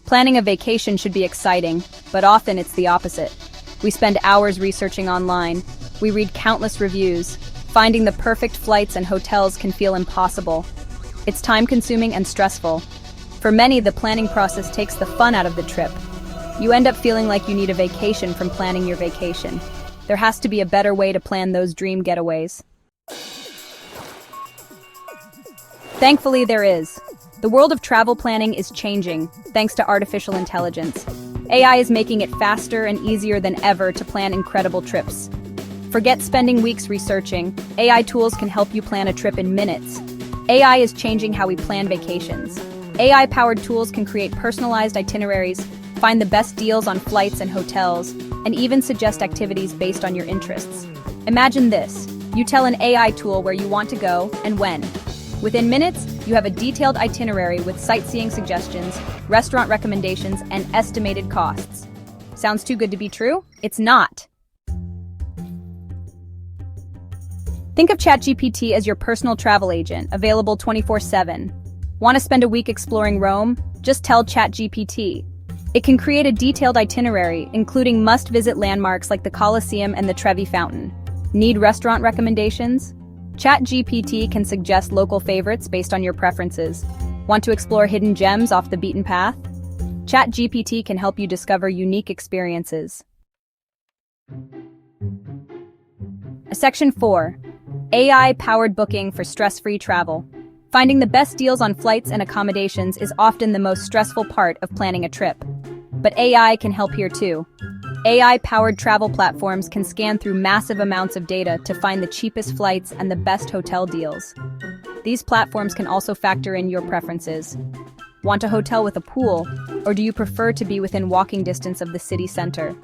Planning a vacation should be exciting, but often it's the opposite. We spend hours researching online. We read countless reviews. Finding the perfect flights and hotels can feel impossible. It's time-consuming and stressful. For many, the planning process takes the fun out of the trip. You end up feeling like you need a vacation from planning your vacation. There has to be a better way to plan those dream getaways. Thankfully, there is. The world of travel planning is changing, thanks to artificial intelligence. AI is making it faster and easier than ever to plan incredible trips. Forget spending weeks researching. AI tools can help you plan a trip in minutes. AI is changing how we plan vacations. AI-powered tools can create personalized itineraries, find the best deals on flights and hotels, and even suggest activities based on your interests. Imagine this. You tell an AI tool where you want to go and when. Within minutes, you have a detailed itinerary with sightseeing suggestions, restaurant recommendations, and estimated costs. Sounds too good to be true? It's not. Think of ChatGPT as your personal travel agent, available 24/7. Want to spend a week exploring Rome? Just tell ChatGPT. It can create a detailed itinerary, including must-visit landmarks like the Colosseum and the Trevi Fountain. Need restaurant recommendations? ChatGPT can suggest local favorites based on your preferences. Want to explore hidden gems off the beaten path? ChatGPT can help you discover unique experiences. Section 4. AI-powered booking for stress-free travel. Finding the best deals on flights and accommodations is often the most stressful part of planning a trip. But AI can help here too. AI-powered travel platforms can scan through massive amounts of data to find the cheapest flights and the best hotel deals. These platforms can also factor in your preferences. Want a hotel with a pool, or do you prefer to be within walking distance of the city center?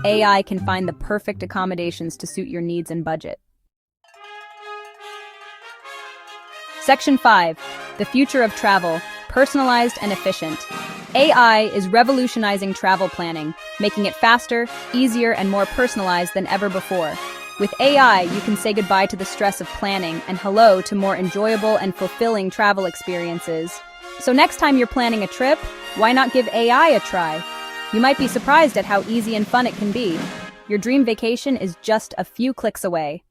AI can find the perfect accommodations to suit your needs and budget. Section 5. The future of travel, personalized and efficient. AI is revolutionizing travel planning, making it faster, easier, and more personalized than ever before. With AI, you can say goodbye to the stress of planning and hello to more enjoyable and fulfilling travel experiences. So next time you're planning a trip, why not give AI a try? You might be surprised at how easy and fun it can be. Your dream vacation is just a few clicks away.